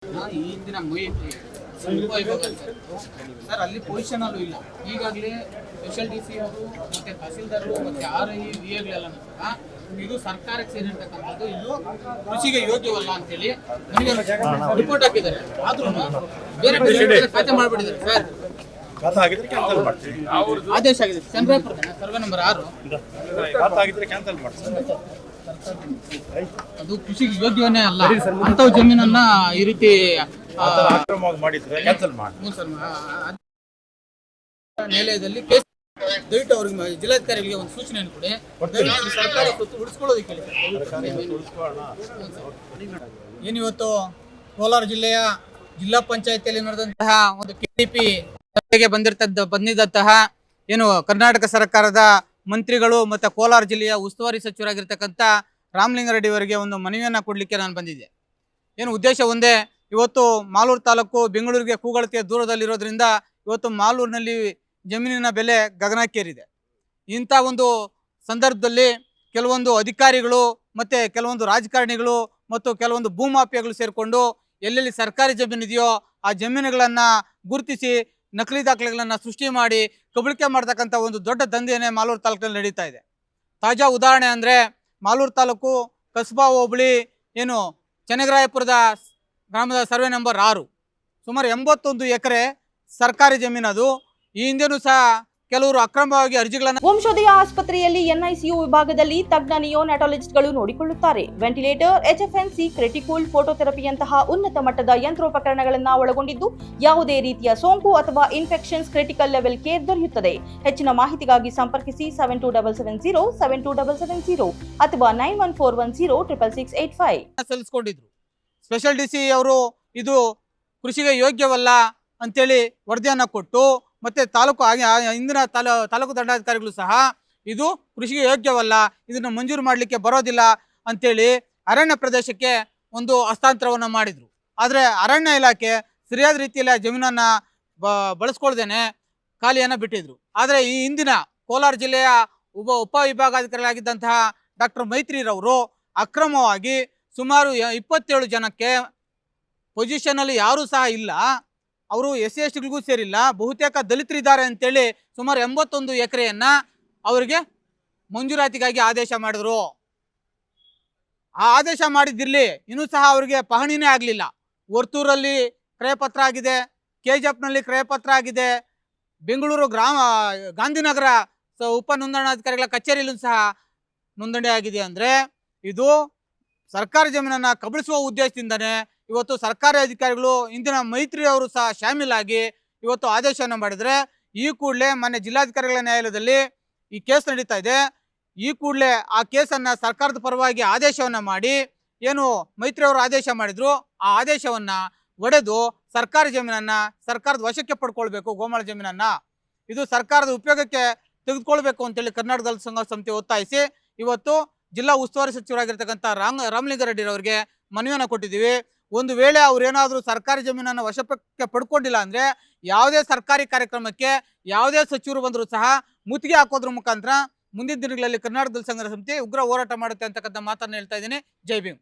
ಈ ಹಿಂದಿನ ಸರ್ ಅಲ್ಲಿ ಪೊಸಿಷನ್ ಅಲ್ಲೂ ಇಲ್ಲ. ಈಗಾಗಲೇ ಸ್ಪೆಷಲ್ ಡಿಸಿ ಅವರು ಮತ್ತೆ ತಹಸೀಲ್ದಾರರು ಮತ್ತೆ RI VAಗಳೆಲ್ಲ ಇದು ಸರ್ಕಾರಕ್ಕೆ ಸೇರಿರ್ತಕ್ಕಂಥದ್ದು, ಇದು ಕೃಷಿಗೆ ಯೋಗ್ಯವಲ್ಲ ಅಂತೇಳಿ ನನಗೆ ರಿಪೋರ್ಟ್ ಹಾಕಿದ್ದಾರೆ. ಆದ್ರೂ ಬೇರೆ ಖಾತೆ ಮಾಡಿಬಿಟ್ಟಿದ್ದಾರೆ ಸರ್. ಆದೇಶ ಆಗಿದೆ. ಚಂದ್ರಾಪುರ ಸರ್ವೆ ನಂಬರ್ 6 ಅದು ಕೃಷಿಗೆ ಯೋಗ್ಯವನ್ನೇ ಅಲ್ಲ ಅಂತ ಜಮೀನನ್ನ ಈ ರೀತಿ ನ್ಯಾಯಾಲಯದಲ್ಲಿ ಕೇಸ್. ದಯವಿಟ್ಟು ಅವ್ರಿಗೆ ಜಿಲ್ಲಾಧಿಕಾರಿಗಳಿಗೆ ಒಂದು ಸೂಚನೆಯನ್ನು ಕೊಡಿ. ಸರ್ಕಾರಿ ಸ್ವತ್ತು ಉಳಿಸ್ಕೊಳ್ಳೋದಕ್ಕೆ ಏನಿವತ್ತು ಕೋಲಾರ ಜಿಲ್ಲೆಯ ಜಿಲ್ಲಾ ಪಂಚಾಯತಿಯಲ್ಲಿ ನಡೆದಂತಹ ಒಂದು KDP ಸಭೆಗೆ ಬಂದಿದ್ದಂತಹ ಏನು ಕರ್ನಾಟಕ ಸರ್ಕಾರದ ಮಂತ್ರಿಗಳು ಮತ್ತು ಕೋಲಾರ ಜಿಲ್ಲೆಯ ಉಸ್ತುವಾರಿ ಸಚಿವರಾಗಿರ್ತಕ್ಕಂಥ ರಾಮಲಿಂಗಾರೆಡ್ಡಿ ಅವರಿಗೆ ಒಂದು ಮನವಿಯನ್ನು ಕೊಡಲಿಕ್ಕೆ ನಾನು ಬಂದಿದ್ದೆ. ಏನು ಉದ್ದೇಶ ಒಂದೇ, ಇವತ್ತು ಮಾಲೂರು ತಾಲೂಕು ಬೆಂಗಳೂರಿಗೆ ಕೂಗಳತೆಯ ದೂರದಲ್ಲಿರೋದ್ರಿಂದ ಇವತ್ತು ಮಾಲೂರಿನಲ್ಲಿ ಜಮೀನಿನ ಬೆಲೆ ಗಗನಕ್ಕೇರಿದೆ. ಇಂಥ ಒಂದು ಸಂದರ್ಭದಲ್ಲಿ ಕೆಲವೊಂದು ಅಧಿಕಾರಿಗಳು ಮತ್ತು ಕೆಲವೊಂದು ರಾಜಕಾರಣಿಗಳು ಮತ್ತು ಕೆಲವೊಂದು ಭೂಮಾಫಿಯಾಗಳು ಸೇರಿಕೊಂಡು ಎಲ್ಲೆಲ್ಲಿ ಸರ್ಕಾರಿ ಜಮೀನಿದೆಯೋ ಆ ಜಮೀನುಗಳನ್ನು ಗುರುತಿಸಿ ನಕಲಿ ದಾಖಲೆಗಳನ್ನು ಸೃಷ್ಟಿ ಮಾಡಿ ಕಬಳಿಕೆ ಮಾಡ್ತಕ್ಕಂಥ ಒಂದು ದೊಡ್ಡ ದಂಧೆಯೇ ಮಾಲೂರು ತಾಲೂಕಿನಲ್ಲಿ ನಡೀತಾ ಇದೆ. ತಾಜಾ ಉದಾಹರಣೆ ಅಂದರೆ ಮಾಲೂರು ತಾಲೂಕು ಕಸ್ಬಾ ಹೋಬಳಿ ಏನು ಚೆನ್ನಗರಾಯಪುರದ ಗ್ರಾಮದ ಸರ್ವೆ ನಂಬರ್ 6 ಸುಮಾರು 81 ಎಕರೆ ಸರ್ಕಾರಿ ಜಮೀನದು. ಈ ಹಿಂದೆನೂ ಸಹ ಕೆಲವರು ಅಕ್ರಮವಾಗಿ ಅರ್ಜಿಗಳನ್ನು ವಂಶೋದಯ ಆಸ್ಪತ್ರೆಯಲ್ಲಿ NICU ವಿಭಾಗದಲ್ಲಿ ತಜ್ಞ ನಿಯೋನಾಟಾಲಜಿಸ್ಟ್ಗಳು ನೋಡಿಕೊಳ್ಳುತ್ತಾರೆ. ವೆಂಟಿಲೇಟರ್, HFNC, ಕ್ರಿಟಿಕಲ್ ಫೋಟೋಥೆರಪಿಯಂತಹ ಉನ್ನತ ಮಟ್ಟದ ಯಂತ್ರೋಪಕರಣಗಳನ್ನು ಒಳಗೊಂಡಿದ್ದು ಯಾವುದೇ ರೀತಿಯ ಸೋಂಕು ಅಥವಾ ಇನ್ಫೆಕ್ಷನ್ಸ್ ಕ್ರಿಟಿಕಲ್ ಲೆವೆಲ್ ಕೇರ್ ದೊರೆಯುತ್ತದೆ. ಹೆಚ್ಚಿನ ಮಾಹಿತಿಗಾಗಿ ಸಂಪರ್ಕಿಸಿ 7270 72770 ಅಥವಾ 9141066685 ಸಲ್ಲಿಸಿಕೊಂಡಿದ್ರು. ಸ್ಪೆಷಲ್ ಡಿಸಿ ಅವರು ಇದು ಕೃಷಿಗೆ ಯೋಗ್ಯವಲ್ಲ ಅಂತೇಳಿ ವರದಿಯನ್ನು ಕೊಟ್ಟು ಮತ್ತು ಇಂದಿನ ತಾಲೂಕು ದಂಡಾಧಿಕಾರಿಗಳು ಸಹ ಇದು ಕೃಷಿಗೆ ಯೋಗ್ಯವಲ್ಲ, ಇದನ್ನು ಮಂಜೂರು ಮಾಡಲಿಕ್ಕೆ ಬರೋದಿಲ್ಲ ಅಂಥೇಳಿ ಅರಣ್ಯ ಪ್ರದೇಶಕ್ಕೆ ಒಂದು ಹಸ್ತಾಂತರವನ್ನು ಮಾಡಿದರು. ಆದರೆ ಅರಣ್ಯ ಇಲಾಖೆ ಸರಿಯಾದ ರೀತಿಯಲ್ಲಿ ಜಮೀನನ್ನು ಬಳಸ್ಕೊಳ್ದೇನೆ ಖಾಲಿಯನ್ನು ಬಿಟ್ಟಿದ್ರು. ಆದರೆ ಈ ಹಿಂದಿನ ಕೋಲಾರ ಜಿಲ್ಲೆಯ ಉಪವಿಭಾಗಾಧಿಕಾರಿಗಳಾಗಿದ್ದಂತಹ ಡಾಕ್ಟರ್ ಮೈತ್ರಿರವರು ಅಕ್ರಮವಾಗಿ ಸುಮಾರು 27 ಜನಕ್ಕೆ ಪೊಸಿಷನಲ್ಲಿ ಯಾರೂ ಸಹ ಇಲ್ಲ, ಅವರು SC STಗಳಿಗೂ ಸೇರಿಲ್ಲ, ಬಹುತೇಕ ದಲಿತರಿದ್ದಾರೆ ಅಂತೇಳಿ ಸುಮಾರು 81 ಎಕರೆಯನ್ನು ಅವರಿಗೆ ಮಂಜೂರಾತಿಗಾಗಿ ಆದೇಶ ಮಾಡಿದ್ರು. ಆ ಆದೇಶ ಮಾಡಿದ್ದಿರಲಿ ಇನ್ನೂ ಸಹ ಅವರಿಗೆ ಪಹಣಿನೇ ಆಗಲಿಲ್ಲ. ವರ್ತೂರಲ್ಲಿ ಕ್ರಯಪತ್ರ ಆಗಿದೆ, KJFನಲ್ಲಿ ಕ್ರಯಪತ್ರ ಆಗಿದೆ, ಬೆಂಗಳೂರು ಗಾಂಧಿನಗರ ಉಪ ನೋಂದಣಾಧಿಕಾರಿಗಳ ಕಚೇರಿಯಲ್ಲೂ ಸಹ ನೋಂದಣಿ ಆಗಿದೆ. ಅಂದರೆ ಇದು ಸರ್ಕಾರಿ ಜಮೀನನ್ನು ಕಬಳಿಸುವ ಉದ್ದೇಶದಿಂದನೇ ಇವತ್ತು ಸರ್ಕಾರಿ ಅಧಿಕಾರಿಗಳು ಇಂದಿನ ಮೈತ್ರಿ ಅವರು ಸಹ ಶಾಮೀಲಾಗಿ ಇವತ್ತು ಆದೇಶವನ್ನು ಮಾಡಿದರೆ, ಈ ಕೂಡಲೇ ಮೊನ್ನೆ ಜಿಲ್ಲಾಧಿಕಾರಿಗಳ ನ್ಯಾಯಾಲಯದಲ್ಲಿ ಈ ಕೇಸ್ ನಡೀತಾ ಇದೆ. ಈ ಕೂಡಲೇ ಆ ಕೇಸನ್ನು ಸರ್ಕಾರದ ಪರವಾಗಿ ಆದೇಶವನ್ನು ಮಾಡಿ ಏನು ಮೈತ್ರಿ ಅವರು ಆದೇಶ ಮಾಡಿದ್ರು ಆ ಆದೇಶವನ್ನು ಒಡೆದು ಸರ್ಕಾರಿ ಜಮೀನನ್ನು ಸರ್ಕಾರದ ವಶಕ್ಕೆ ಪಡ್ಕೊಳ್ಬೇಕು. ಗೋಮಾಳ ಜಮೀನನ್ನು ಇದು ಸರ್ಕಾರದ ಉಪಯೋಗಕ್ಕೆ ತೆಗೆದುಕೊಳ್ಬೇಕು ಅಂತೇಳಿ ಕರ್ನಾಟಕ ದಲಿತ ಸಂಘ ಸಮಿತಿ ಒತ್ತಾಯಿಸಿ ಇವತ್ತು ಜಿಲ್ಲಾ ಉಸ್ತುವಾರಿ ಸಚಿವರಾಗಿರ್ತಕ್ಕಂಥ ರಾಮಲಿಂಗಾರೆಡ್ಡಿ ಅವರಿಗೆ ಮನವಿಯನ್ನು ಕೊಟ್ಟಿದ್ದೀವಿ. ಒಂದು ವೇಳೆ ಅವರೇನಾದರೂ ಸರ್ಕಾರಿ ಜಮೀನನ್ನು ವಶಕ್ಕೆ ಪಡ್ಕೊಂಡಿಲ್ಲ ಅಂದರೆ ಯಾವುದೇ ಸರ್ಕಾರಿ ಕಾರ್ಯಕ್ರಮಕ್ಕೆ ಯಾವುದೇ ಸಚಿವರು ಬಂದರೂ ಸಹ ಮುತ್ತಿಗೆ ಹಾಕೋದ್ರ ಮುಖಾಂತರ ಮುಂದಿನ ದಿನಗಳಲ್ಲಿ ಕರ್ನಾಟಕ ದಲಿತ ಸಂಘ ಸಮಿತಿ ಉಗ್ರ ಹೋರಾಟ ಮಾಡುತ್ತೆ ಅಂತಕ್ಕಂಥ ಮಾತನ್ನು ಹೇಳ್ತಾ ಇದ್ದೀನಿ. ಜೈ ಭೀಮ್.